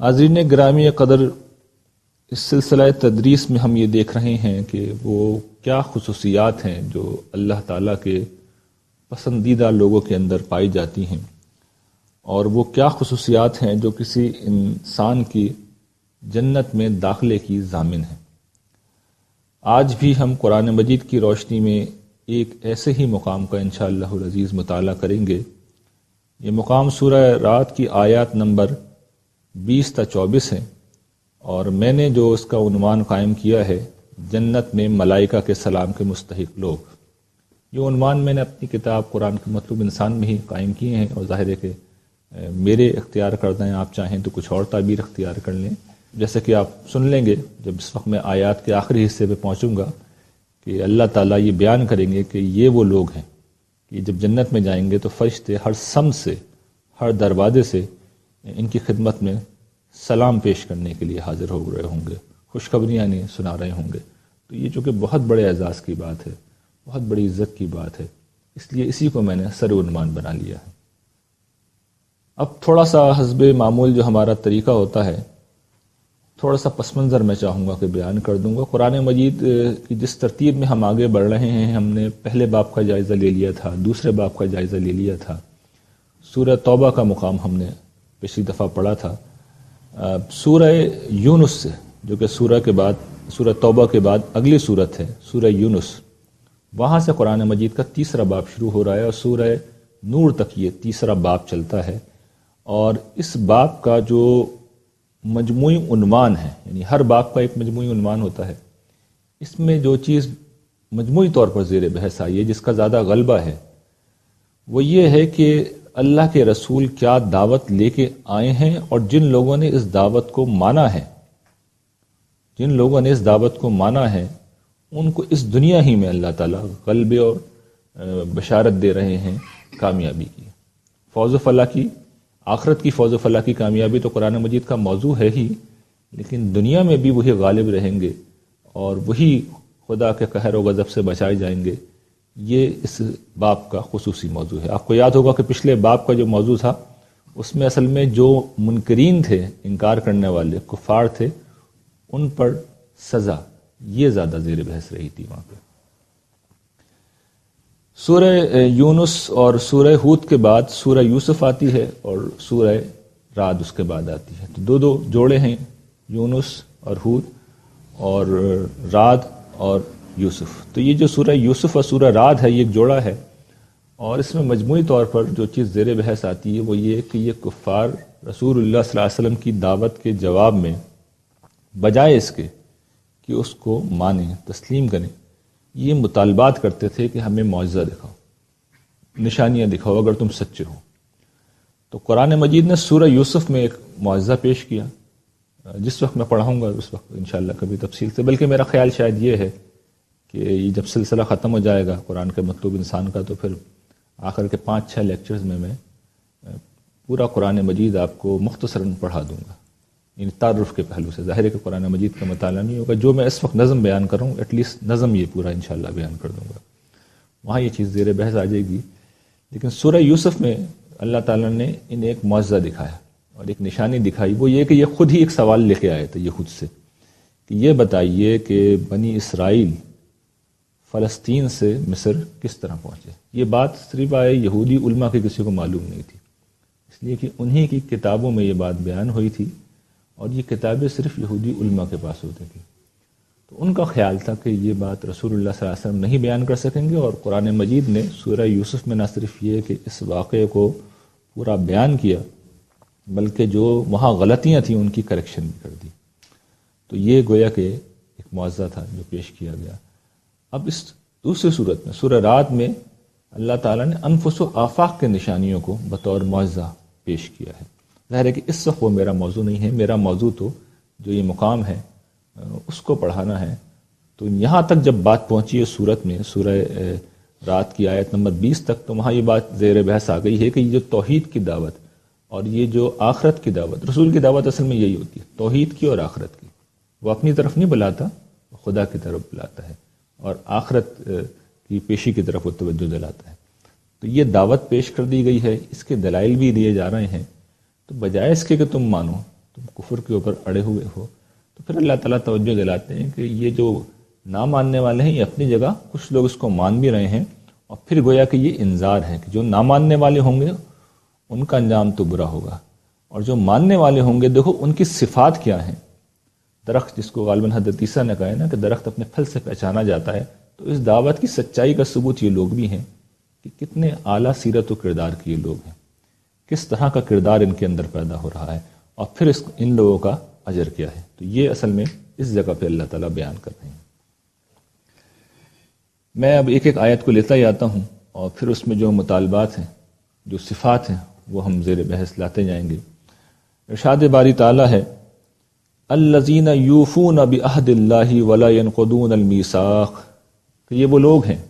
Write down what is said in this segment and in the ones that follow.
حاضرین گرامی قدر، اس سلسلہ تدریس میں ہم یہ دیکھ رہے ہیں کہ وہ کیا خصوصیات ہیں جو اللہ تعالیٰ کے پسندیدہ لوگوں کے اندر پائی جاتی ہیں، اور وہ کیا خصوصیات ہیں جو کسی انسان کی جنت میں داخلے کی ضامن ہیں۔ آج بھی ہم قرآن مجید کی روشنی میں ایک ایسے ہی مقام کا انشاءاللہ العزیز مطالعہ کریں گے۔ یہ مقام سورہ رات کی آیات نمبر 20 تا 24 ہیں، اور میں نے جو اس کا عنوان قائم کیا ہے جنت میں ملائکہ کے سلام کے مستحق لوگ۔ یہ عنوان میں نے اپنی کتاب قرآن کے مطلوب انسان میں ہی قائم کیے ہیں، اور ظاہر ہے کہ میرے اختیار کردہ ہیں، آپ چاہیں تو کچھ اور تعبیر اختیار کر لیں، جیسے کہ آپ سن لیں گے جب اس وقت میں آیات کے آخری حصے پہ پہنچوں گا کہ اللہ تعالیٰ یہ بیان کریں گے کہ یہ وہ لوگ ہیں کہ جب جنت میں جائیں گے تو فرشتے ہر سمت سے، ہر دروازے سے ان کی خدمت میں سلام پیش کرنے کے لیے حاضر ہو رہے ہوں گے، خوشخبریاں انہیں سنا رہے ہوں گے۔ تو یہ چونکہ بہت بڑے اعزاز کی بات ہے، بہت بڑی عزت کی بات ہے، اس لیے اسی کو میں نے سر عنوان بنا لیا ہے۔ اب تھوڑا سا حسب معمول جو ہمارا طریقہ ہوتا ہے، تھوڑا سا پس منظر میں چاہوں گا کہ بیان کر دوں گا۔ قرآن مجید کی جس ترتیب میں ہم آگے بڑھ رہے ہیں، ہم نے پہلے باب کا جائزہ لے لیا تھا، دوسرے باب کا جائزہ لے لیا تھا، سورہ توبہ کا مقام ہم نے پچھلی دفعہ پڑھا تھا۔ سورہ یونس سے، جو کہ سورہ توبہ کے بعد اگلی صورت ہے سورہ یونس، وہاں سے قرآن مجید کا تیسرا باب شروع ہو رہا ہے، اور سورہ نور تک یہ تیسرا باب چلتا ہے۔ اور اس باب کا جو مجموعی عنوان ہے، یعنی ہر باب کا ایک مجموعی عنوان ہوتا ہے، اس میں جو چیز مجموعی طور پر زیر بحث آئی ہے، جس کا زیادہ غلبہ ہے، وہ یہ ہے کہ اللہ کے رسول کیا دعوت لے کے آئے ہیں، اور جن لوگوں نے اس دعوت کو مانا ہے، جن لوگوں نے اس دعوت کو مانا ہے، ان کو اس دنیا ہی میں اللہ تعالیٰ غلبے اور بشارت دے رہے ہیں کامیابی کی، فوز و فلاح کی۔ آخرت کی فوز و فلاح کی کامیابی تو قرآن مجید کا موضوع ہے ہی، لیکن دنیا میں بھی وہی غالب رہیں گے اور وہی خدا کے قہر و غضب سے بچائے جائیں گے۔ یہ اس باب کا خصوصی موضوع ہے۔ آپ کو یاد ہوگا کہ پچھلے باب کا جو موضوع تھا، اس میں اصل میں جو منکرین تھے، انکار کرنے والے کفار تھے، ان پر سزا یہ زیادہ زیر بحث رہی تھی وہاں پہ۔ سورہ یونس اور سورہ ہود کے بعد سورہ یوسف آتی ہے، اور سورہ رعد اس کے بعد آتی ہے۔ تو دو جوڑے ہیں، یونس اور ہود، اور رعد اور یوسف۔ تو یہ جو سورہ یوسف اور سورہ رعد ہے، یہ ایک جوڑا ہے، اور اس میں مجموعی طور پر جو چیز زیر بحث آتی ہے وہ یہ کہ یہ کفار رسول اللہ صلی اللہ علیہ وسلم کی دعوت کے جواب میں بجائے اس کے کہ اس کو مانیں، تسلیم کریں، یہ مطالبات کرتے تھے کہ ہمیں معجزہ دکھاؤ، نشانیاں دکھاؤ اگر تم سچے ہو۔ تو قرآن مجید نے سورہ یوسف میں ایک معجزہ پیش کیا، جس وقت میں پڑھاؤں گا اس وقت انشاءاللہ کبھی تفصیل سے، بلکہ میرا خیال شاید یہ ہے کہ یہ جب سلسلہ ختم ہو جائے گا قرآن کے مطلوب انسان کا، تو پھر آخر کے 5-6 لیکچرز میں پورا قرآن مجید آپ کو مختصراً پڑھا دوں گا، یعنی تعارف کے پہلو سے۔ ظاہر ہے کہ قرآن مجید کا مطالعہ نہیں ہوگا، جو میں اس وقت نظم بیان کر رہا ہوں ایٹ لیسٹ نظم یہ پورا انشاءاللہ بیان کر دوں گا، وہاں یہ چیز زیر بحث آ جائے گی۔ لیکن سورہ یوسف میں اللہ تعالیٰ نے انہیں ایک معجزہ دکھایا اور ایک نشانی دکھائی، وہ یہ کہ یہ خود ہی ایک سوال لے کے آئے تھے، یہ خود سے، کہ یہ بتائیے کہ بنی اسرائیل فلسطین سے مصر کس طرح پہنچے۔ یہ بات صرف یہودی علماء کے کسی کو معلوم نہیں تھی، اس لیے کہ انہی کی کتابوں میں یہ بات بیان ہوئی تھی، اور یہ کتابیں صرف یہودی علماء کے پاس ہوتی تھیں۔ تو ان کا خیال تھا کہ یہ بات رسول اللہ صلی اللہ علیہ وسلم نہیں بیان کر سکیں گے، اور قرآن مجید نے سورہ یوسف میں نہ صرف یہ کہ اس واقعے کو پورا بیان کیا، بلکہ جو وہاں غلطیاں تھیں ان کی کریکشن بھی کر دی۔ تو یہ گویا کہ ایک معجزہ تھا جو پیش کیا گیا۔ اب اس دوسری صورت میں سورہ رعد میں اللہ تعالیٰ نے انفس و آفاق کے نشانیوں کو بطور معجزہ پیش کیا ہے۔ ظاہر ہے کہ اس وقت وہ میرا موضوع نہیں ہے، میرا موضوع تو جو یہ مقام ہے اس کو پڑھانا ہے۔ تو یہاں تک جب بات پہنچی ہے صورت میں، سورہ رات کی آیت نمبر 20 تک، تو وہاں یہ بات زیر بحث آ گئی ہے کہ یہ جو توحید کی دعوت اور یہ جو آخرت کی دعوت، رسول کی دعوت اصل میں یہی ہوتی ہے، توحید کی اور آخرت کی۔ وہ اپنی طرف نہیں بلاتا، خدا کی طرف بلاتا ہے، اور آخرت کی پیشی کی طرف وہ توجہ دلاتا ہے۔ تو یہ دعوت پیش کر دی گئی ہے، اس کے دلائل بھی دیے جا رہے ہیں۔ تو بجائے اس کے کہ تم مانو، تم کفر کے اوپر اڑے ہوئے ہو، تو پھر اللہ تعالیٰ توجہ دلاتے ہیں کہ یہ جو نہ ماننے والے ہیں یہ اپنی جگہ کچھ لوگ اس کو مان بھی رہے ہیں، اور پھر گویا کہ یہ انذار ہے کہ جو نہ ماننے والے ہوں گے ان کا انجام تو برا ہوگا، اور جو ماننے والے ہوں گے دیکھو ان کی صفات کیا ہیں۔ درخت جس کو غالباً حضرت عیسیٰ نے کہا ہے نا کہ درخت اپنے پھل سے پہچانا جاتا ہے، تو اس دعوت کی سچائی کا ثبوت یہ لوگ بھی ہیں کہ کتنے اعلیٰ سیرت و کردار کے یہ لوگ ہیں، کس طرح کا کردار ان کے اندر پیدا ہو رہا ہے، اور پھر ان لوگوں کا اجر کیا ہے۔ تو یہ اصل میں اس جگہ پہ اللہ تعالیٰ بیان کر رہے ہیں۔ میں اب ایک ایک آیت کو لیتا ہی آتا ہوں، اور پھر اس میں جو مطالبات ہیں، جو صفات ہیں، وہ ہم زیر بحث لاتے جائیں گے۔ ارشاد باری تعالیٰ ہے الذین یوفون بعہد اللہ ولا ینقضون المیثاق، کہ یہ وہ لوگ ہیں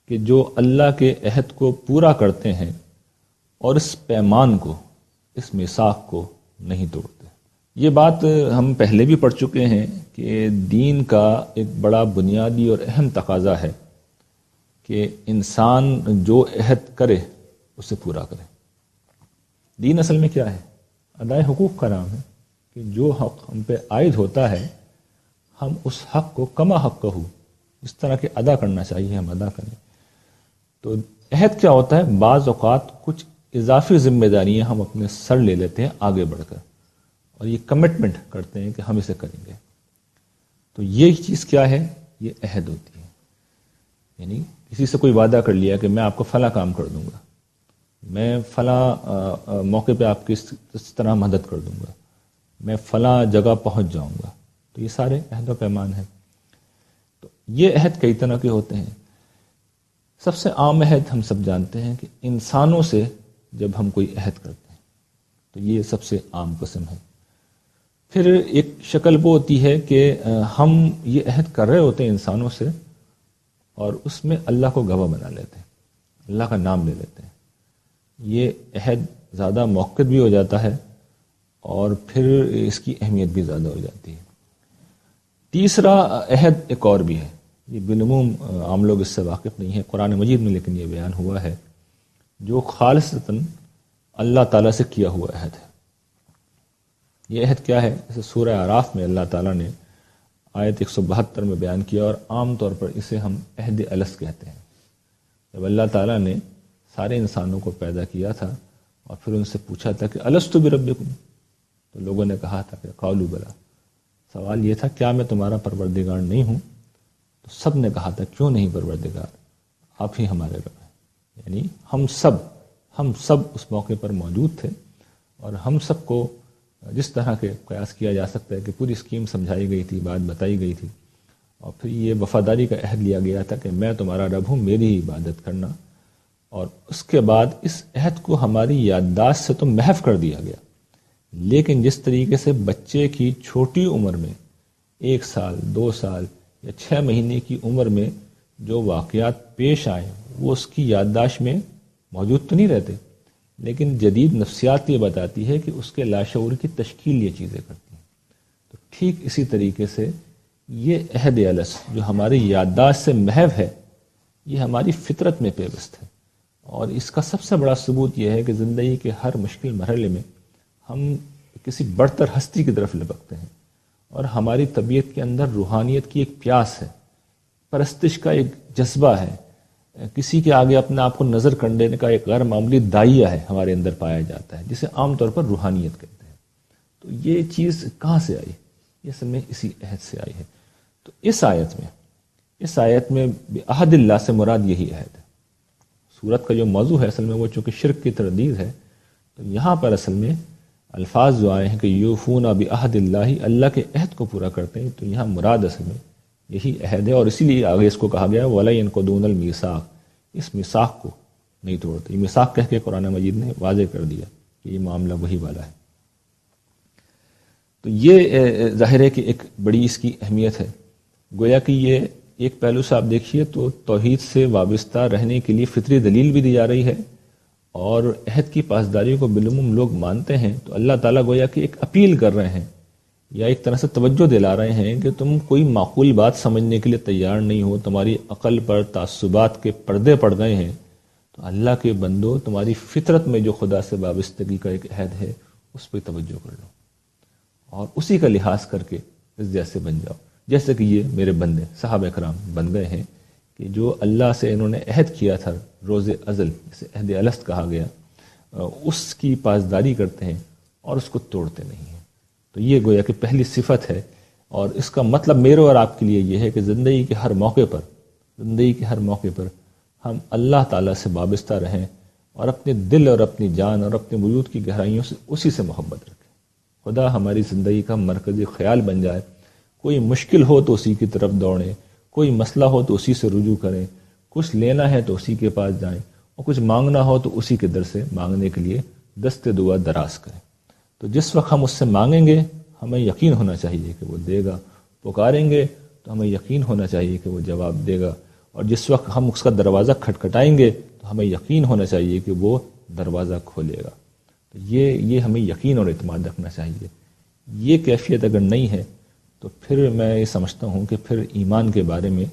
کہ جو اللہ کے عہد کو پورا کرتے ہیں اور اس پیمان کو، اس میثاق کو نہیں توڑتے۔ یہ بات ہم پہلے بھی پڑھ چکے ہیں کہ دین کا ایک بڑا بنیادی اور اہم تقاضا ہے کہ انسان جو عہد کرے اسے پورا کرے۔ دین اصل میں کیا ہے؟ ادائے حقوق کا نام ہے کہ جو حق ہم پہ عائد ہوتا ہے ہم اس حق کو کما حق کہو اس طرح کے ادا کرنا چاہیے، ہم ادا کریں۔ تو عہد کیا ہوتا ہے؟ بعض اوقات کچھ اضافی ذمہ داریاں ہم اپنے سر لے لیتے ہیں آگے بڑھ کر، اور یہ کمٹمنٹ کرتے ہیں کہ ہم اسے کریں گے۔ تو یہ چیز کیا ہے؟ یہ عہد ہوتی ہے۔ یعنی کسی سے کوئی وعدہ کر لیا کہ میں آپ کو فلاں کام کر دوں گا، میں فلاں موقع پہ آپ کی اس طرح مدد کر دوں گا، میں فلاں جگہ پہنچ جاؤں گا، تو یہ سارے عہد و پیمان ہیں۔ تو یہ عہد کئی طرح کے ہوتے ہیں۔ سب سے عام عہد ہم سب جانتے ہیں کہ انسانوں سے جب ہم کوئی عہد کرتے ہیں تو یہ سب سے عام قسم ہے۔ پھر ایک شکل وہ ہوتی ہے کہ ہم یہ عہد کر رہے ہوتے ہیں انسانوں سے، اور اس میں اللہ کو گواہ بنا لیتے ہیں، اللہ کا نام لے لیتے ہیں۔ یہ عہد زیادہ موقت بھی ہو جاتا ہے، اور پھر اس کی اہمیت بھی زیادہ ہو جاتی ہے۔ تیسرا عہد ایک اور بھی ہے، یہ بالعموم عام لوگ اس سے واقف نہیں ہیں، قرآن مجید میں لیکن یہ بیان ہوا ہے، جو خالصتاً اللہ تعالیٰ سے کیا ہوا عہد ہے۔ یہ عہد کیا ہے؟ جیسے سورہ اعراف میں اللہ تعالیٰ نے آیت 172 میں بیان کیا، اور عام طور پر اسے ہم عہد الست کہتے ہیں۔ جب اللہ تعالیٰ نے سارے انسانوں کو پیدا کیا تھا اور پھر ان سے پوچھا تھا کہ الست بربکم، تو لوگوں نے کہا تھا کہ قالوا بلا، سوال یہ تھا کیا میں تمہارا پروردگار نہیں ہوں؟ تو سب نے کہا تھا کیوں نہیں پروردگار، آپ ہی ہمارے رب ہیں۔ یعنی ہم سب اس موقع پر موجود تھے، اور ہم سب کو جس طرح کے قیاس کیا جا سکتا ہے کہ پوری اسکیم سمجھائی گئی تھی، بات بتائی گئی تھی، اور پھر یہ وفاداری کا عہد لیا گیا تھا کہ میں تمہارا رب ہوں، میری ہی عبادت کرنا، اور اس کے بعد اس عہد کو ہماری یادداشت سے تو محو کر دیا گیا۔ لیکن جس طریقے سے بچے کی چھوٹی عمر میں 1 سال 2 سال یا 6 مہینے کی عمر میں جو واقعات پیش آئے وہ اس کی یادداشت میں موجود تو نہیں رہتے، لیکن جدید نفسیات یہ بتاتی ہے کہ اس کے لاشعور کی تشکیل یہ چیزیں کرتی ہیں۔ تو ٹھیک اسی طریقے سے یہ عہد الست جو ہماری یادداشت سے محو ہے، یہ ہماری فطرت میں پیوست ہے، اور اس کا سب سے بڑا ثبوت یہ ہے کہ زندگی کے ہر مشکل مرحلے میں ہم کسی برتر ہستی کی طرف لپکتے ہیں، اور ہماری طبیعت کے اندر روحانیت کی ایک پیاس ہے، پرستش کا ایک جذبہ ہے، کسی کے آگے اپنے آپ کو نظر کرنے کا ایک غیر معمولی داعیہ ہے ہمارے اندر پایا جاتا ہے، جسے عام طور پر روحانیت کہتے ہیں۔ تو یہ چیز کہاں سے آئی؟ یہ اصل میں اسی عہد سے آئی ہے۔ تو اس آیت میں بعہد اللہ سے مراد یہی عہد ہے۔ سورت کا جو موضوع ہے اصل میں وہ چونکہ شرک کی تردید ہے، تو یہاں پر اصل میں الفاظ جو آئے ہیں کہ یوفون بعہد اللہ، اللہ کے عہد کو پورا کرتے ہیں، تو یہاں مراد اصل میں یہی عہد ہے، اور اسی لیے آگے اس کو کہا گیا وَلَا يَنقُضُونَ الْمِيثَاقَ، اس میثاق کو نہیں توڑتے۔ یہ میثاق کہہ کے قرآن مجید نے واضح کر دیا کہ یہ معاملہ وہی والا ہے۔ تو یہ ظاہر ہے کہ ایک بڑی اس کی اہمیت ہے، گویا کہ یہ ایک پہلو سے آپ دیکھیے تو توحید سے وابستہ رہنے کے لیے فطری دلیل بھی دی جا رہی ہے، اور عہد کی پاسداری کو بالعموم لوگ مانتے ہیں، تو اللہ تعالیٰ گویا کہ ایک اپیل کر رہے ہیں یا ایک طرح سے توجہ دلا رہے ہیں کہ تم کوئی معقول بات سمجھنے کے لیے تیار نہیں ہو، تمہاری عقل پر تعصبات کے پردے پڑ گئے ہیں، تو اللہ کے بندو تمہاری فطرت میں جو خدا سے وابستگی کا ایک عہد ہے اس پہ توجہ کر لو۔ اور اسی کا لحاظ کر کے اس جیسے بن جاؤ، جیسے کہ یہ میرے بندے صحابہ کرام بن گئے ہیں کہ جو اللہ سے انہوں نے عہد کیا تھا روز ازل، جسے عہد الست کہا گیا، اس کی پاسداری کرتے ہیں اور اس کو توڑتے نہیں ہیں۔ تو یہ گویا کہ پہلی صفت ہے، اور اس کا مطلب میرے اور آپ کے لیے یہ ہے کہ زندگی کے ہر موقع پر ہم اللہ تعالیٰ سے وابستہ رہیں اور اپنے دل اور اپنی جان اور اپنے وجود کی گہرائیوں سے اسی سے محبت رکھیں۔ خدا ہماری زندگی کا مرکزی خیال بن جائے، کوئی مشکل ہو تو اسی کی طرف دوڑیں، کوئی مسئلہ ہو تو اسی سے رجوع کریں، کچھ لینا ہے تو اسی کے پاس جائیں، اور کچھ مانگنا ہو تو اسی کے در سے مانگنے کے لیے دست دعا دراز کریں۔ تو جس وقت ہم اس سے مانگیں گے ہمیں یقین ہونا چاہیے کہ وہ دے گا، پکاریں گے تو ہمیں یقین ہونا چاہیے کہ وہ جواب دے گا، اور جس وقت ہم اس کا دروازہ کھٹکھٹائیں گے تو ہمیں یقین ہونا چاہیے کہ وہ دروازہ کھولے گا۔ تو یہ ہمیں یقین اور اعتماد رکھنا چاہیے۔ یہ کیفیت اگر نہیں ہے تو پھر میں یہ سمجھتا ہوں کہ پھر ایمان کے بارے میں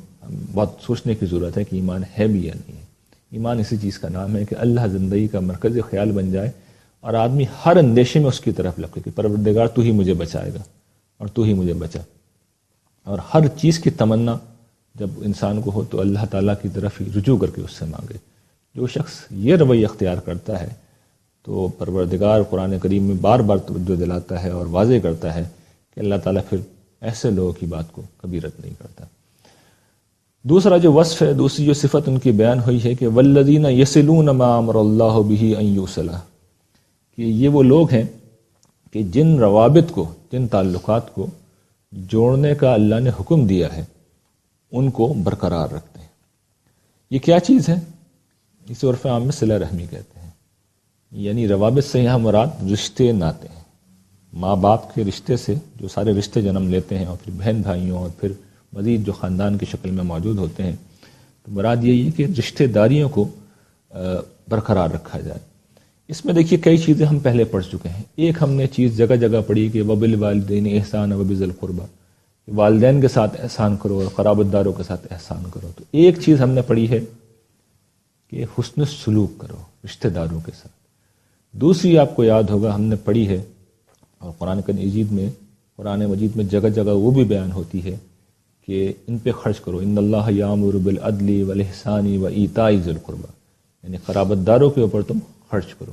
بہت سوچنے کی ضرورت ہے کہ ایمان ہے بھی یا نہیں ہے۔ ایمان اسی چیز کا نام ہے کہ اللہ زندگی کا مرکزی خیال بن جائے اور آدمی ہر اندیشے میں اس کی طرف لپکے کہ پروردگار تو ہی مجھے بچائے گا اور تو ہی مجھے بچا، اور ہر چیز کی تمنا جب انسان کو ہو تو اللہ تعالیٰ کی طرف ہی رجوع کر کے اس سے مانگے۔ جو شخص یہ رویہ اختیار کرتا ہے تو پروردگار قرآن کریم میں بار بار توجہ دلاتا ہے اور واضح کرتا ہے کہ اللہ تعالیٰ پھر ایسے لوگوں کی بات کو کبھی رد نہیں کرتا۔ دوسرا جو وصف ہے، دوسری جو صفت ان کی بیان ہوئی ہے کہ والذین یصلون ما امر اللہ بہ ان یوصل، کہ یہ وہ لوگ ہیں کہ جن روابط کو، جن تعلقات کو جوڑنے کا اللہ نے حکم دیا ہے ان کو برقرار رکھتے ہیں۔ یہ کیا چیز ہے؟ اسے عرف عام میں صلہ رحمی کہتے ہیں، یعنی روابط سے یہاں مراد رشتے ناتے ہیں، ماں باپ کے رشتے سے جو سارے رشتے جنم لیتے ہیں، اور پھر بہن بھائیوں، اور پھر مزید جو خاندان کی شکل میں موجود ہوتے ہیں، تو مراد یہی ہے کہ رشتے داریوں کو برقرار رکھا جائے۔ اس میں دیکھیے کئی چیزیں ہم پہلے پڑھ چکے ہیں۔ ایک ہم نے چیز جگہ جگہ پڑھی کہ وبالوالدین احسانا وبذی القربی، والدین کے ساتھ احسان کرو اور قرابت داروں کے ساتھ احسان کرو۔ تو ایک چیز ہم نے پڑھی ہے کہ حسن سلوک کرو رشتہ داروں کے ساتھ۔ دوسری آپ کو یاد ہوگا ہم نے پڑھی ہے، اور قرآن مجید میں جگہ جگہ وہ بھی بیان ہوتی ہے کہ ان پہ خرچ کرو، ان اللہ یامر بالعدل والاحسان وایتاء ذی القربی، یعنی قرابت داروں کے اوپر تم خرچ کرو۔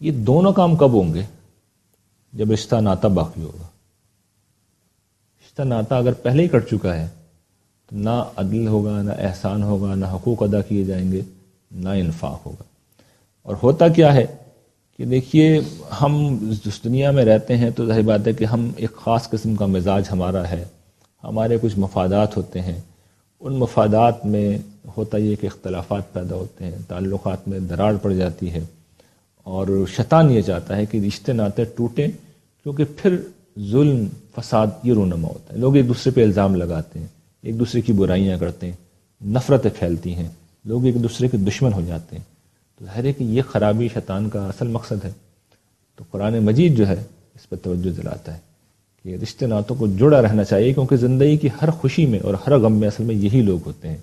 یہ دونوں کام کب ہوں گے؟ جب رشتہ ناتا باقی ہوگا۔ رشتہ ناتا اگر پہلے ہی کٹ چکا ہے تو نہ عدل ہوگا، نہ احسان ہوگا، نہ حقوق ادا کیے جائیں گے، نہ انفاق ہوگا۔ اور ہوتا کیا ہے کہ دیکھیے ہم جس دنیا میں رہتے ہیں تو ظاہر بات ہے کہ ہم ایک خاص قسم کا مزاج ہمارا ہے، ہمارے کچھ مفادات ہوتے ہیں، ان مفادات میں ہوتا یہ کہ اختلافات پیدا ہوتے ہیں، تعلقات میں دراڑ پڑ جاتی ہے، اور شیطان یہ چاہتا ہے کہ رشتے ناتے ٹوٹیں، کیونکہ پھر ظلم فساد یہ رونما ہوتا ہے، لوگ ایک دوسرے پہ الزام لگاتے ہیں، ایک دوسرے کی برائیاں کرتے ہیں، نفرتیں پھیلتی ہیں، لوگ ایک دوسرے کے دشمن ہو جاتے ہیں۔ تو ظاہر ہے کہ یہ خرابی شیطان کا اصل مقصد ہے۔ تو قرآن مجید جو ہے اس پہ توجہ دلاتا ہے کہ رشتے ناتوں کو جڑا رہنا چاہیے، کیونکہ زندگی کی ہر خوشی میں اور ہر غم میں اصل میں یہی لوگ ہوتے ہیں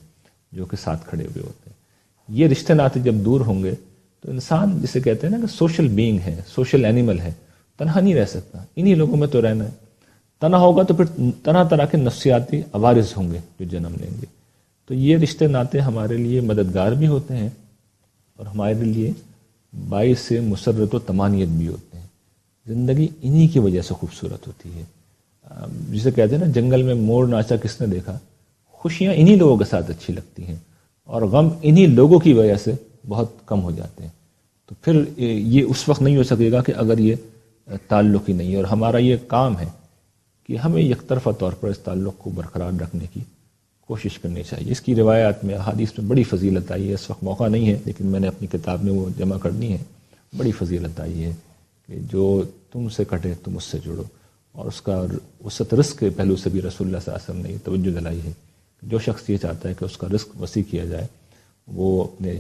جو کہ ساتھ کھڑے ہوئے ہوتے ہیں۔ یہ رشتے ناتے جب دور ہوں گے تو انسان جسے کہتے ہیں نا کہ سوشل بینگ ہے، سوشل اینیمل ہے، تنہا نہیں رہ سکتا، انہی لوگوں میں تو رہنا ہے۔ تنہا ہوگا تو پھر طرح طرح کے نفسیاتی عوارض ہوں گے جو جنم لیں گے۔ تو یہ رشتے ناتے ہمارے لیے مددگار بھی ہوتے ہیں اور ہمارے لیے باعث مسرت و طمانینت بھی ہوتے ہیں۔ زندگی انہی کی وجہ سے خوبصورت ہوتی ہے۔ جسے کہتے ہیں نا جنگل میں مور ناچا کس نے دیکھا، خوشیاں انہی لوگوں کے ساتھ اچھی لگتی ہیں اور غم انہی لوگوں کی وجہ سے بہت کم ہو جاتے ہیں۔ تو پھر یہ اس وقت نہیں ہو سکے گا کہ اگر یہ تعلق ہی نہیں ہے، اور ہمارا یہ کام ہے کہ ہمیں یک طرفہ طور پر اس تعلق کو برقرار رکھنے کی کوشش کرنی چاہیے۔ اس کی روایات میں، احادیث میں بڑی فضیلت آئی ہے، اس وقت موقع نہیں ہے لیکن میں نے اپنی کتاب میں وہ جمع کرنی ہے۔ بڑی فضیلت آئی ہے کہ جو تم سے کٹے تم اس سے جڑو، اور اس کا وسعت رزق کے پہلو سے بھی رسول اللہ صلی اللہ علیہ وسلم نے یہ توجہ دلائی ہے۔ جو شخص یہ چاہتا ہے کہ اس کا رزق وسیع کیا جائے وہ اپنے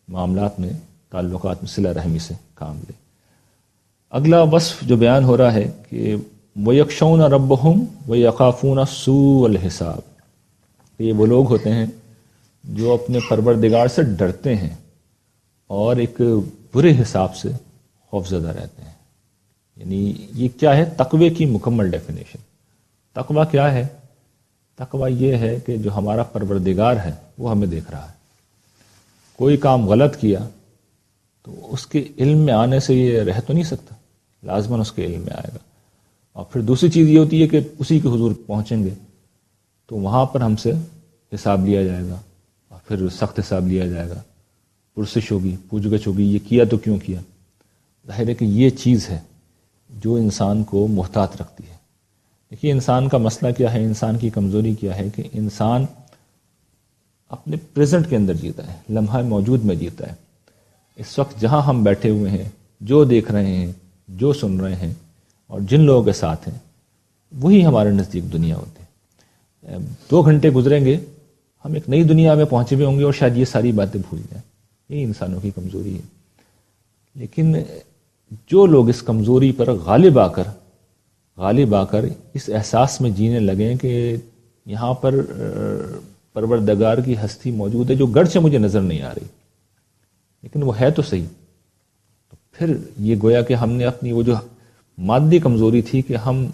معاملات میں، تعلقات میں صلہ رحمی سے کام لے۔ اگلا وصف جو بیان ہو رہا ہے کہ وَيَخْشَوْنَ رَبَّهُمْ وَيَخَافُونَ سُوءَ الْحِسَابِ، یہ وہ لوگ ہوتے ہیں جو اپنے پروردگار سے ڈرتے ہیں اور ایک برے حساب سے خوفزدہ رہتے ہیں۔ یعنی یہ کیا ہے تقوی کی مکمل ڈیفینیشن. تقوی کیا ہے؟ تقوی یہ ہے کہ جو ہمارا پروردگار ہے وہ ہمیں دیکھ رہا ہے. کوئی کام غلط کیا تو اس کے علم میں آنے سے یہ رہ تو نہیں سکتا، لازماً اس کے علم میں آئے گا. اور پھر دوسری چیز یہ ہوتی ہے کہ اسی کے حضور پہنچیں گے تو وہاں پر ہم سے حساب لیا جائے گا، اور پھر سخت حساب لیا جائے گا، پرسش ہوگی، پوچھ گچھ ہوگی، یہ کیا تو کیوں کیا. ظاہر ہے کہ یہ چیز ہے جو انسان کو محتاط رکھتی ہے. دیکھیے انسان کا مسئلہ کیا ہے، انسان کی کمزوری کیا ہے کہ انسان اپنے پریزنٹ کے اندر جیتا ہے، لمحہ موجود میں جیتا ہے. اس وقت جہاں ہم بیٹھے ہوئے ہیں، جو دیکھ رہے ہیں، جو سن رہے ہیں، اور جن لوگوں کے ساتھ ہیں، وہی ہمارے نزدیک دنیا ہوتی ہے. 2 گھنٹے گزریں گے، ہم ایک نئی دنیا میں پہنچے ہوئے ہوں گے اور شاید یہ ساری باتیں بھول جائیں. یہی انسانوں کی کمزوری ہے. لیکن جو لوگ اس کمزوری پر غالب آ کر اس احساس میں جینے لگیں کہ یہاں پر پروردگار کی ہستی موجود ہے جو گرچہ مجھے نظر نہیں آ رہی لیکن وہ ہے تو صحیح، تو پھر یہ گویا کہ ہم نے اپنی وہ جو مادی کمزوری تھی کہ ہم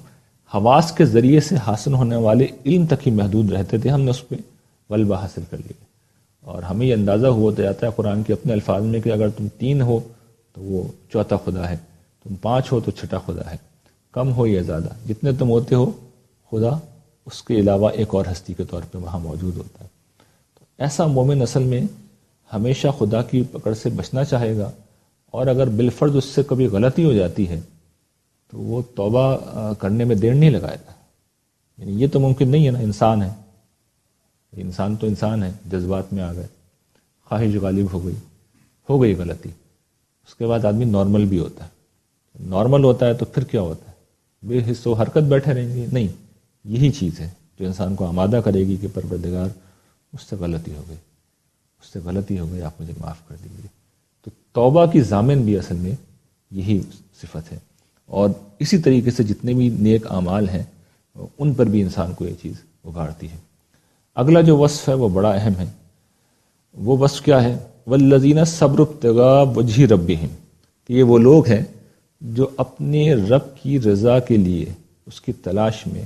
حواس کے ذریعے سے حاصل ہونے والے علم تک ہی محدود رہتے تھے، ہم نے اس پہ غلبہ حاصل کر لیا. اور ہمیں یہ اندازہ ہوتا جاتا ہے قرآن کے اپنے الفاظ میں کہ اگر تم 3 ہو تو وہ چوتھا خدا ہے، تم 5 ہو تو چھٹا خدا ہے، کم ہو یا زیادہ، جتنے تم ہوتے ہو خدا اس کے علاوہ ایک اور ہستی کے طور پہ وہاں موجود ہوتا ہے. تو ایسا مومن اصل میں ہمیشہ خدا کی پکڑ سے بچنا چاہے گا، اور اگر بالفرض اس سے کبھی غلطی ہو جاتی ہے تو وہ توبہ کرنے میں دیر نہیں لگائے گا. یعنی یہ تو ممکن نہیں ہے نا، انسان ہے، انسان تو انسان ہے، جذبات میں آ گئے، خواہش غالب ہو گئی غلطی، اس کے بعد آدمی نارمل بھی ہوتا ہے. نارمل ہوتا ہے تو پھر کیا ہوتا ہے؟ بے حس و حرکت بیٹھے رہیں گے؟ نہیں، یہی چیز ہے جو انسان کو آمادہ کرے گی کہ پروردگار مجھ سے غلطی ہو گئی، آپ مجھے معاف کر دیجیے. تو توبہ کی ضامن بھی اصل میں یہی صفت ہے. اور اسی طریقے سے جتنے بھی نیک اعمال ہیں ان پر بھی انسان کو یہ چیز اگاڑتی ہے. اگلا جو وصف ہے وہ بڑا اہم ہے. وہ وصف کیا ہے؟ والذین صبروا ابتغاء وجہ ربہم، کہ یہ وہ لوگ ہیں جو اپنے رب کی رضا کے لیے اس کی تلاش میں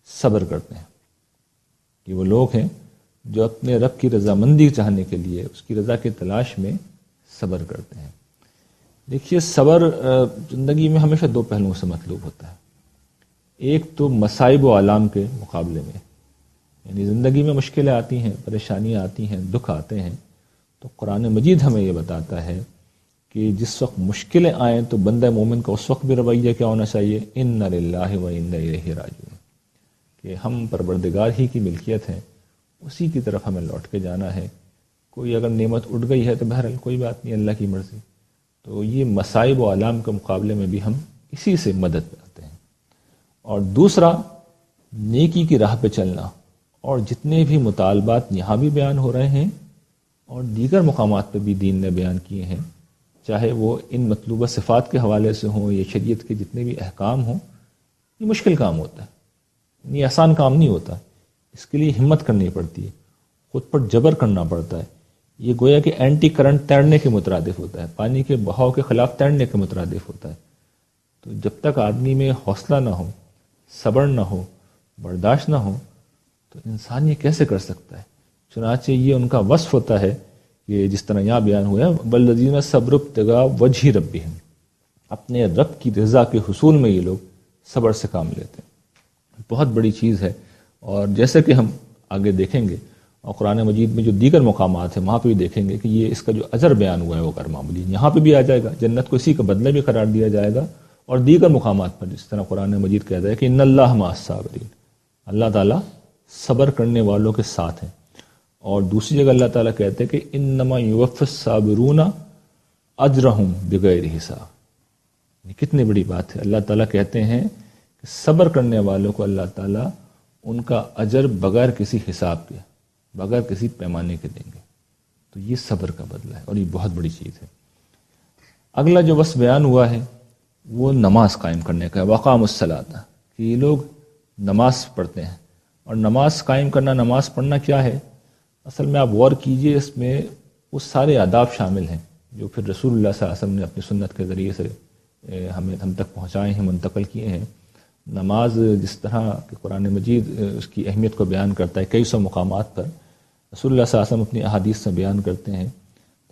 صبر کرتے ہیں. یہ وہ لوگ ہیں جو اپنے رب کی رضامندی چاہنے کے لیے اس کی رضا کی تلاش میں صبر کرتے ہیں. دیکھیے صبر زندگی میں ہمیشہ 2 پہلوؤں سے مطلوب ہوتا ہے. ایک تو مصائب و آلام کے مقابلے میں، یعنی زندگی میں مشکلیں آتی ہیں، پریشانیاں آتی ہیں، دکھ آتے ہیں، تو قرآن مجید ہمیں یہ بتاتا ہے کہ جس وقت مشکلیں آئیں تو بندہ مومن کا اس وقت بھی رویہ کیا ہونا چاہیے؟ انا للہ و انا الیہ راجعون، کہ ہم پروردگار ہی کی ملکیت ہیں، اسی کی طرف ہمیں لوٹ کے جانا ہے. کوئی اگر نعمت اٹھ گئی ہے تو بہرحال کوئی بات نہیں، اللہ کی مرضی. تو یہ مصائب و آلام کے مقابلے میں بھی ہم اسی سے مدد پاتے ہیں. اور دوسرا نیکی کی راہ پہ چلنا، اور جتنے بھی مطالبات یہاں بھی بیان ہو رہے ہیں اور دیگر مقامات پہ بھی دین نے بیان کیے ہیں، چاہے وہ ان مطلوبہ صفات کے حوالے سے ہوں یا شریعت کے جتنے بھی احکام ہوں، یہ مشکل کام ہوتا ہے، یہ آسان کام نہیں ہوتا. اس کے لیے ہمت کرنی پڑتی ہے، خود پر جبر کرنا پڑتا ہے. یہ گویا کہ اینٹی کرنٹ تیرنے کے مترادف ہوتا ہے، پانی کے بہاؤ کے خلاف تیرنے کے مترادف ہوتا ہے. تو جب تک آدمی میں حوصلہ نہ ہو، صبر نہ ہو، برداشت نہ ہو، تو انسان یہ کیسے کر سکتا ہے؟ چنانچہ یہ ان کا وصف ہوتا ہے کہ جس طرح یہاں بیان ہوا ہے والذین صبروا ابتغاء وجہ ربہم، اپنے رب کی رضا کے حصول میں یہ لوگ صبر سے کام لیتے ہیں. بہت بڑی چیز ہے. اور جیسے کہ ہم آگے دیکھیں گے اور قرآن مجید میں جو دیگر مقامات ہیں وہاں پہ بھی دیکھیں گے کہ یہ اس کا جو اجر بیان ہوا ہے وہ غیر معمولی، یہاں پہ بھی آ جائے گا، جنت کو اسی کا بدلہ بھی قرار دیا جائے گا. اور دیگر مقامات پر جس طرح قرآن مجید کہتا ہے کہ ان اللہ مع الصابرین، اللہ تعالیٰ صبر کرنے والوں کے ساتھ ہیں. اور دوسری جگہ اللہ تعالیٰ کہتے ہیں کہ انما یوفی الصابرون اجرہم بغیر حساب. کتنی بڑی بات ہے. اللہ تعالیٰ کہتے ہیں کہ صبر کرنے والوں کو اللہ تعالیٰ ان کا اجر بغیر کسی حساب کے، بغیر کسی پیمانے کے دیں گے. تو یہ صبر کا بدلہ ہے اور یہ بہت بڑی چیز ہے. اگلا جو وصف بیان ہوا ہے وہ نماز قائم کرنے کا ہے. وقام الصلاۃ، کہ یہ لوگ نماز پڑھتے ہیں. اور نماز قائم کرنا، نماز پڑھنا کیا ہے؟ اصل میں آپ غور کیجئے، اس میں وہ سارے آداب شامل ہیں جو پھر رسول اللہ صلی اللہ علیہ وسلم نے اپنی سنت کے ذریعے سے ہم تک پہنچائے ہیں، منتقل کیے ہیں۔ نماز جس طرح کہ قرآن مجید اس کی اہمیت کو بیان کرتا ہے کئی سو مقامات پر، رسول اللہ صلی اللہ علیہ وسلم اپنی احادیث سے بیان کرتے ہیں،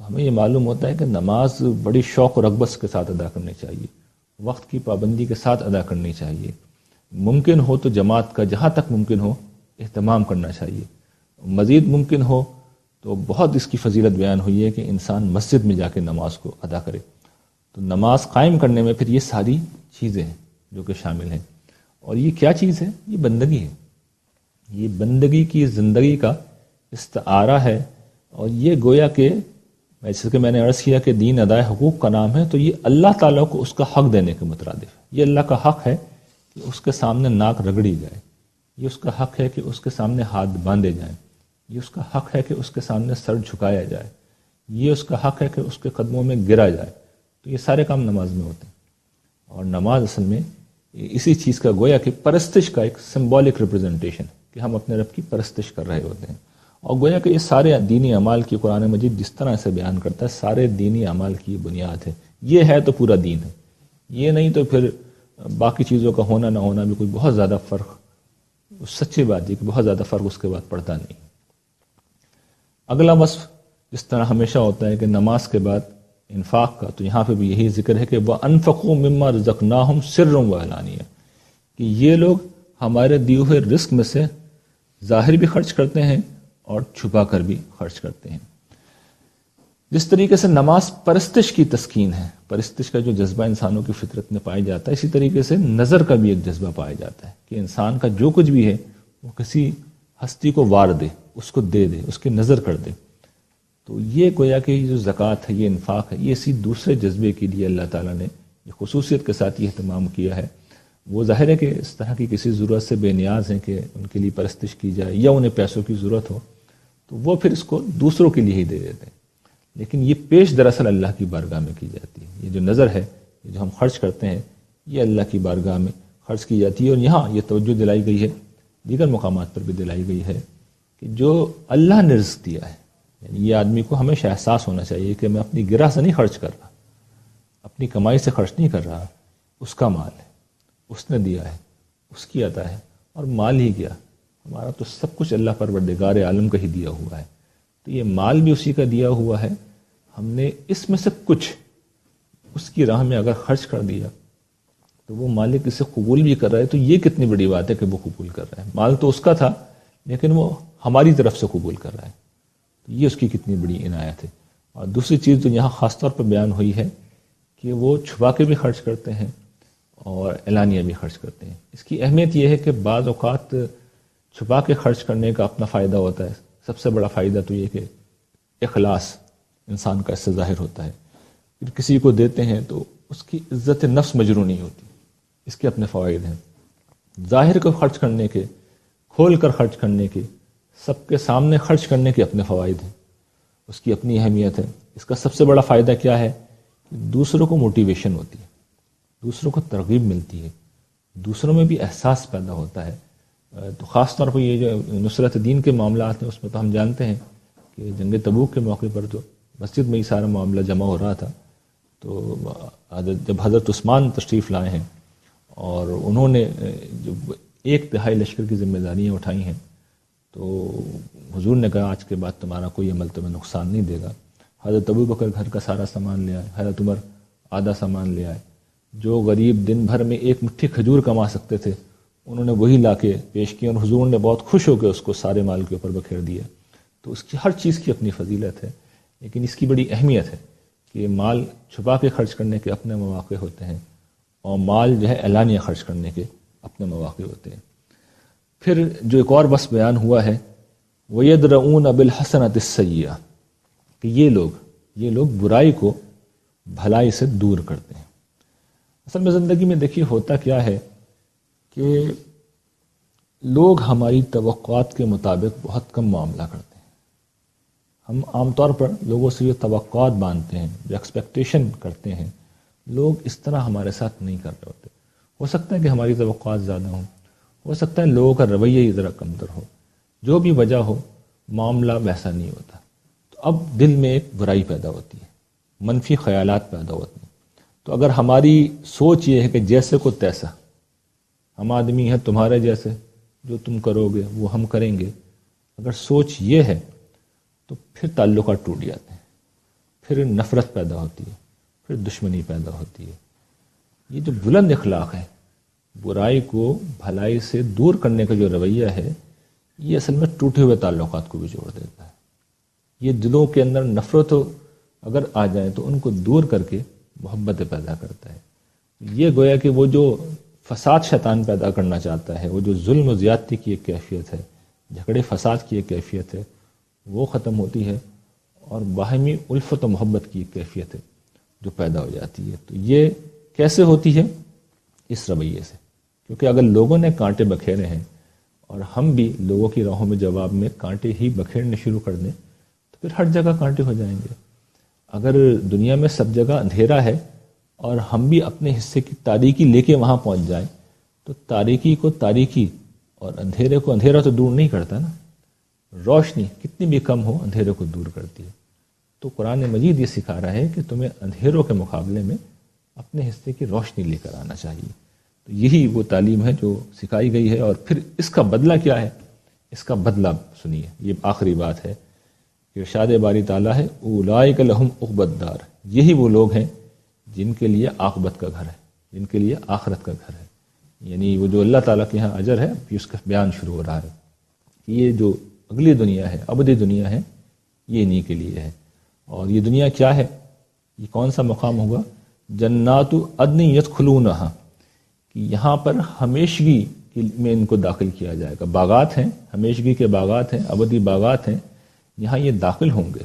تو ہمیں یہ معلوم ہوتا ہے کہ نماز بڑی شوق و رغبت کے ساتھ ادا کرنی چاہیے، وقت کی پابندی کے ساتھ ادا کرنی چاہیے، ممکن ہو تو جماعت کا جہاں تک ممکن ہو اہتمام کرنا چاہیے، مزید ممکن ہو تو بہت اس کی فضیلت بیان ہوئی ہے کہ انسان مسجد میں جا کے نماز کو ادا کرے۔ تو نماز قائم کرنے میں پھر یہ ساری چیزیں ہیں جو کہ شامل ہیں، اور یہ کیا چیز ہے؟ یہ بندگی ہے، یہ بندگی کی زندگی کا استعارہ ہے، اور یہ گویا کہ جیسے کہ میں نے عرض کیا کہ دین ادائے حقوق کا نام ہے، تو یہ اللہ تعالیٰ کو اس کا حق دینے کے مترادف ہے۔ یہ اللہ کا حق ہے کہ اس کے سامنے ناک رگڑی جائے، یہ اس کا حق ہے کہ اس کے سامنے ہاتھ باندھے جائیں، یہ اس کا حق ہے کہ اس کے سامنے سر جھکایا جائے، یہ اس کا حق ہے کہ اس کے قدموں میں گرا جائے۔ تو یہ سارے کام نماز میں ہوتے ہیں، اور نماز اصل میں اسی چیز کا گویا کہ پرستش کا ایک سمبولک ریپرزنٹیشن کہ ہم اپنے رب کی پرستش کر رہے ہوتے ہیں، اور گویا کہ یہ سارے دینی اعمال کی قرآن مجید جس طرح سے بیان کرتا ہے سارے دینی اعمال کی بنیاد ہے۔ یہ ہے تو پورا دین ہے، یہ نہیں تو پھر باقی چیزوں کا ہونا نہ ہونا بھی کوئی بہت زیادہ فرق، سچی بات ہے کہ بہت زیادہ فرق اس کے بعد پڑتا نہیں۔ اگلا وصف جس طرح ہمیشہ ہوتا ہے کہ نماز کے بعد انفاق کا، تو یہاں پہ بھی یہی ذکر ہے کہ وَأَنفَقُوا مِمَّا رَزَقْنَاهُمْ سِرًّا وَعَلَانِيَةً، کہ یہ لوگ ہمارے دیے ہوئے رزق میں سے ظاہر بھی خرچ کرتے ہیں اور چھپا کر بھی خرچ کرتے ہیں۔ جس طریقے سے نماز پرستش کی تسکین ہے، پرستش کا جو جذبہ انسانوں کی فطرت میں پایا جاتا ہے، اسی طریقے سے نظر کا بھی ایک جذبہ پایا جاتا ہے کہ انسان کا جو کچھ بھی ہے وہ کسی ہستی کو وار دے، اس کو دے دے، اس کی نظر کر دے۔ تو یہ گویا کہ یہ جو زکوٰۃ ہے، یہ انفاق ہے، یہ اسی دوسرے جذبے کے لیے اللہ تعالیٰ نے یہ خصوصیت کے ساتھ یہ اہتمام کیا ہے۔ وہ ظاہر ہے کہ اس طرح کی کسی ضرورت سے بے نیاز ہیں کہ ان کے لیے پرستش کی جائے یا انہیں پیسوں کی ضرورت ہو، تو وہ پھر اس کو دوسروں کے لیے ہی دے دیتے ہیں، لیکن یہ پیش دراصل اللہ کی بارگاہ میں کی جاتی ہے۔ یہ جو نظر ہے، یہ جو ہم خرچ کرتے ہیں، یہ اللہ کی بارگاہ میں خرچ کی جاتی ہے، اور یہاں یہ توجہ دلائی گئی ہے، دیگر مقامات پر بھی دلائی گئی ہے کہ جو اللہ نے رزق دیا ہے، یعنی یہ آدمی کو ہمیشہ احساس ہونا چاہیے کہ میں اپنی گرہ سے نہیں خرچ کر رہا، اپنی کمائی سے خرچ نہیں کر رہا، اس کا مال ہے، اس نے دیا ہے، اس کی عطا ہے، اور مال ہی کیا، ہمارا تو سب کچھ اللہ پروردگار عالم کا ہی دیا ہوا ہے، تو یہ مال بھی اسی کا دیا ہوا ہے۔ ہم نے اس میں سے کچھ اس کی راہ میں اگر خرچ کر دیا تو وہ مالک اسے قبول بھی کر رہا ہے، تو یہ کتنی بڑی بات ہے کہ وہ قبول کر رہا ہے۔ مال تو اس کا تھا لیکن وہ ہماری طرف سے قبول کر رہا ہے، تو یہ اس کی کتنی بڑی عنایت ہے۔ اور دوسری چیز جو یہاں خاص طور پر بیان ہوئی ہے کہ وہ چھپا کے بھی خرچ کرتے ہیں اور اعلانیہ بھی خرچ کرتے ہیں۔ اس کی اہمیت یہ ہے کہ بعض اوقات چھپا کے خرچ کرنے کا اپنا فائدہ ہوتا ہے، سب سے بڑا فائدہ تو یہ کہ اخلاص انسان کا اس سے ظاہر ہوتا ہے۔ پھر کسی کو دیتے ہیں تو اس کی عزت نفس مجروح نہیں ہوتی، اس کے اپنے فوائد ہیں۔ ظاہر کو خرچ کرنے کے، کھول کر خرچ کرنے کے، سب کے سامنے خرچ کرنے کے اپنے فوائد ہیں، اس کی اپنی اہمیت ہے۔ اس کا سب سے بڑا فائدہ کیا ہے کہ دوسروں کو موٹیویشن ہوتی ہے، دوسروں کو ترغیب ملتی ہے، دوسروں میں بھی احساس پیدا ہوتا ہے۔ تو خاص طور پر یہ جو نصرت دین کے معاملات ہیں اس میں تو ہم جانتے ہیں کہ جنگ تبوک کے موقع پر تو مسجد میں ہی سارا معاملہ جمع ہو رہا تھا، تو جب حضرت عثمان تشریف لائے ہیں اور انہوں نے جو 1/3 لشکر کی ذمہ داریاں اٹھائی ہیں، تو حضور نے کہا آج کے بعد تمہارا کوئی عمل تمہیں نقصان نہیں دے گا۔ حضرت ابوبکر گھر کا سارا سامان لے آئے، حضرت عمر آدھا سامان لے آئے، جو غریب دن بھر میں 1 مٹھی کھجور کما سکتے تھے انہوں نے وہی لا کے پیش کیا، اور حضور نے بہت خوش ہو کے اس کو سارے مال کے اوپر بکھیر دیا۔ تو اس کی ہر چیز کی اپنی فضیلت ہے، لیکن اس کی بڑی اہمیت ہے کہ مال چھپا کے خرچ کرنے کے اپنے مواقع ہوتے ہیں، اور مال جو ہے اعلانیہ خرچ کرنے کے اپنے مواقع ہوتے ہیں۔ پھر جو ایک اور بس بیان ہوا ہے وَيَدْرَؤُونَ بِالْحَسَنَةِ السَّيِّئَةِ، کہ یہ لوگ برائی کو بھلائی سے دور کرتے ہیں۔ اصل میں زندگی میں دیکھیے ہوتا کیا ہے کہ لوگ ہماری توقعات کے مطابق بہت کم معاملہ کرتے ہیں۔ ہم عام طور پر لوگوں سے جو توقعات باندھتے ہیں، جو ایکسپیکٹیشن کرتے ہیں، لوگ اس طرح ہمارے ساتھ نہیں کر رہے ہوتے۔ ہو سکتا ہے کہ ہماری توقعات زیادہ ہوں، ہو سکتا ہے لوگوں کا رویہ ہی ذرا کمتر ہو، جو بھی وجہ ہو معاملہ ویسا نہیں ہوتا، تو اب دل میں ایک برائی پیدا ہوتی ہے، منفی خیالات پیدا ہوتے ہیں۔ تو تو اگر ہماری سوچ یہ ہے کہ جیسے کو تیسا، ہم آدمی ہیں تمہارے جیسے، جو تم کرو گے وہ ہم کریں گے، اگر سوچ یہ ہے تو پھر تعلقات ٹوٹ جاتے ہیں، پھر نفرت پیدا ہوتی ہے، پھر دشمنی پیدا ہوتی ہے۔ یہ جو بلند اخلاق ہے، برائی کو بھلائی سے دور کرنے کا جو رویہ ہے، یہ اصل میں ٹوٹے ہوئے تعلقات کو بھی جوڑ دیتا ہے۔ یہ دلوں کے اندر نفرت اگر آ جائے تو ان کو دور کر کے محبت پیدا کرتا ہے۔ یہ گویا کہ وہ جو فساد شیطان پیدا کرنا چاہتا ہے، وہ جو ظلم و زیادتی کی ایک کیفیت ہے، جھگڑے فساد کی ایک کیفیت ہے، وہ ختم ہوتی ہے، اور باہمی الفت و محبت کی ایک کیفیت ہے جو پیدا ہو جاتی ہے۔ تو یہ کیسے ہوتی ہے؟ اس رویے سے، کیونکہ اگر لوگوں نے کانٹے بکھیرے ہیں اور ہم بھی لوگوں کی راہوں میں جواب میں کانٹے ہی بکھیرنے شروع کر دیں تو پھر ہر جگہ کانٹے ہو جائیں گے۔ اگر دنیا میں سب جگہ اندھیرا ہے اور ہم بھی اپنے حصے کی تاریکی لے کے وہاں پہنچ جائیں تو تاریکی کو تاریکی اور اندھیرے کو اندھیرا تو دور نہیں کرتا نا۔ روشنی کتنی بھی کم ہو اندھیرے کو دور کرتی ہے۔ تو قرآن مجید یہ سکھا رہا ہے کہ تمہیں اندھیروں کے مقابلے میں اپنے حصے کی روشنی لے کر آنا چاہیے۔ تو یہی وہ تعلیم ہے جو سکھائی گئی ہے، اور پھر اس کا بدلہ کیا ہے؟ اس کا بدلہ سنیے، یہ آخری بات ہے کہ ارشاد باری تعالیٰ ہے اولئک لہم عقبی الدار، یہی وہ لوگ ہیں جن کے لیے عاقبت کا گھر ہے، جن کے لیے آخرت کا گھر ہے، یعنی وہ جو اللہ تعالیٰ کے ہاں اجر ہے، پھر اس کا بیان شروع ہو رہا ہے۔ یہ جو اگلی دنیا ہے، ابدی دنیا ہے، یہ انہی کے لیے ہے۔ اور یہ دنیا کیا ہے؟ یہ کون سا مقام ہوگا؟ جنات عدن یدخلونہا، کہ یہاں پر ہمیشگی میں ان کو داخل کیا جائے گا۔ باغات ہیں، ہمیشگی کے باغات ہیں، ابدی باغات ہیں، یہاں یہ داخل ہوں گے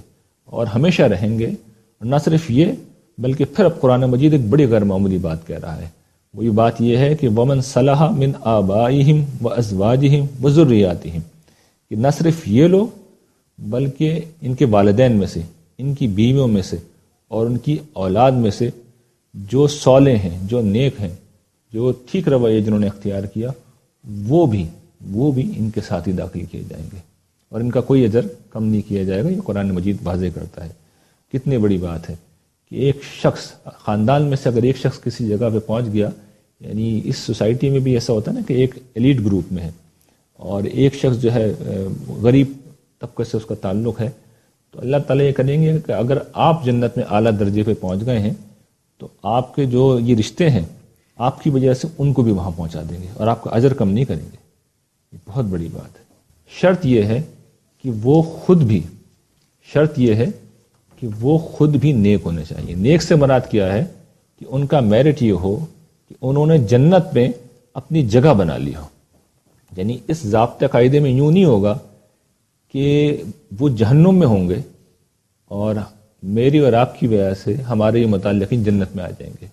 اور ہمیشہ رہیں گے۔ اور نہ صرف یہ بلکہ پھر اب قرآن مجید ایک بڑی غیر معمولی بات کہہ رہا ہے۔ وہی بات یہ ہے کہ وَمَنْ صَلَحَ مِنْ آبَائِهِمْ وَأَزْوَاجِهِمْ وَذُرِّيَّاتِهِمْ، کہ نہ صرف یہ لوگ بلکہ ان کے والدین میں سے، ان کی بیویوں میں سے اور ان کی اولاد میں سے جو صالح ہیں، جو نیک ہیں، جو ٹھیک رویہ جنہوں نے اختیار کیا، وہ بھی ان کے ساتھ ہی داخل کیے جائیں گے، اور ان کا کوئی اجر کم نہیں کیا جائے گا۔ یہ قرآن مجید واضح کرتا ہے۔ کتنی بڑی بات ہے کہ ایک شخص، خاندان میں سے اگر ایک شخص کسی جگہ پہ پہنچ گیا، یعنی اس سوسائٹی میں بھی ایسا ہوتا ہے نا کہ ایک ایلیٹ گروپ میں ہے اور ایک شخص جو ہے غریب طبقے سے اس کا تعلق ہے، تو اللہ تعالیٰ یہ کریں گے کہ اگر آپ جنت میں اعلیٰ درجے پہ پہنچ گئے ہیں تو آپ کے جو یہ رشتے ہیں، آپ کی وجہ سے ان کو بھی وہاں پہنچا دیں گے اور آپ کا اجر کم نہیں کریں گے۔ یہ بہت بڑی بات ہے۔ شرط یہ ہے کہ وہ خود بھی نیک ہونے چاہیے۔ نیک سے مراد کیا ہے کہ ان کا میرٹ یہ ہو کہ انہوں نے جنت میں اپنی جگہ بنا لی ہو، یعنی اس ضابطۂ قاعدے میں یوں نہیں ہوگا کہ وہ جہنم میں ہوں گے اور میری اور آپ کی وجہ سے ہمارے یہ متعلقین جنت میں آ جائیں گے۔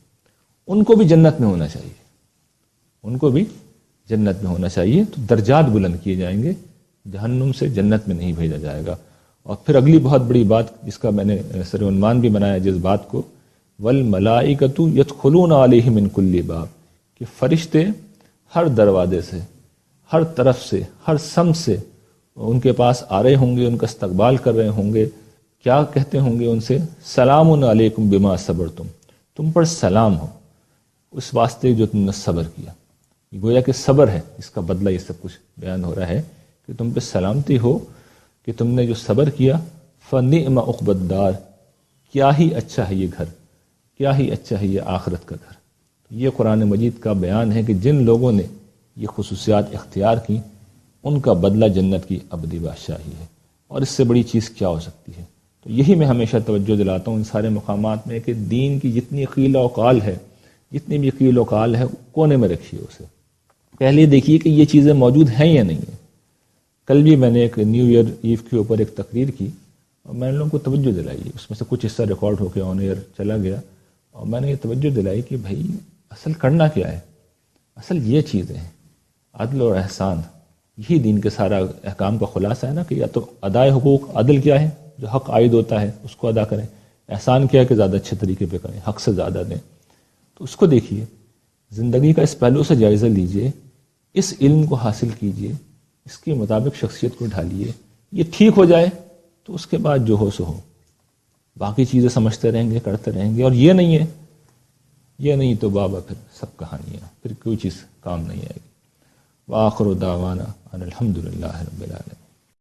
ان کو بھی جنت میں ہونا چاہیے، ان کو بھی جنت میں ہونا چاہیے، تو درجات بلند کیے جائیں گے، جہنم سے جنت میں نہیں بھیجا جائے گا۔ اور پھر اگلی بہت بڑی بات جس کا میں نے سر عنوان بھی بنایا جس بات کو، والملائکۃ یدخلون علیہم من کل باب، کہ فرشتے ہر دروازے سے، ہر طرف سے، ہر سمت سے ان کے پاس آ رہے ہوں گے، ان کا استقبال کر رہے ہوں گے۔ کیا کہتے ہوں گے ان سے؟ سلام علیکم بما صبرتم، تم پر سلام ہو اس واسطے جو تم نے صبر کیا۔ گویا کہ صبر ہے، اس کا بدلہ یہ سب کچھ بیان ہو رہا ہے کہ تم پہ سلامتی ہو کہ تم نے جو صبر کیا۔ فَنِعْمَ عُقْبَى الدَّارِ، کیا ہی اچھا ہے یہ گھر، کیا ہی اچھا ہے یہ آخرت کا گھر۔ یہ قرآن مجید کا بیان ہے کہ جن لوگوں نے یہ خصوصیات اختیار کی ان کا بدلہ جنت کی ابدی بادشاہی ہے، اور اس سے بڑی چیز کیا ہو سکتی ہے۔ تو یہی میں ہمیشہ توجہ دلاتا ہوں ان سارے مقامات میں کہ دین کی جتنی قیل و قال ہے، جتنی بھی قیل و قال ہے، کونے میں رکھیے اسے، پہلے دیکھیے کہ یہ چیزیں موجود ہیں یا نہیں ہیں۔ کل بھی میں نے ایک نیو ایئر ایو کے اوپر ایک تقریر کی اور میں نے لوگوں کو توجہ دلائی، اس میں سے کچھ حصہ ریکارڈ ہو کے آن ایئر چلا گیا، اور میں نے یہ توجہ دلائی کہ بھائی اصل کرنا کیا ہے؟ اصل یہ چیزیں ہیں، عدل اور احسان، یہی دین کے سارا احکام کا خلاصہ ہے نا، کہ یا تو ادائے حقوق، عدل کیا ہے؟ جو حق عائد ہوتا ہے اس کو ادا کریں، احسان کیا ہے کہ زیادہ اچھے طریقے پہ کریں، حق سے زیادہ دیں۔ تو اس کو دیکھیے، زندگی کا اس پہلو سے جائزہ لیجئے، اس علم کو حاصل کیجئے، اس کے مطابق شخصیت کو ڈھالیے، یہ ٹھیک ہو جائے تو اس کے بعد جو ہو سو ہو، باقی چیزیں سمجھتے رہیں گے، کرتے رہیں گے۔ اور یہ نہیں ہے یہ نہیں تو بابا پھر سب کہانیاں، پھر کوئی چیز کام نہیں آئے گی۔ وآخر دعوانا ان الحمد للہ رب العالمین۔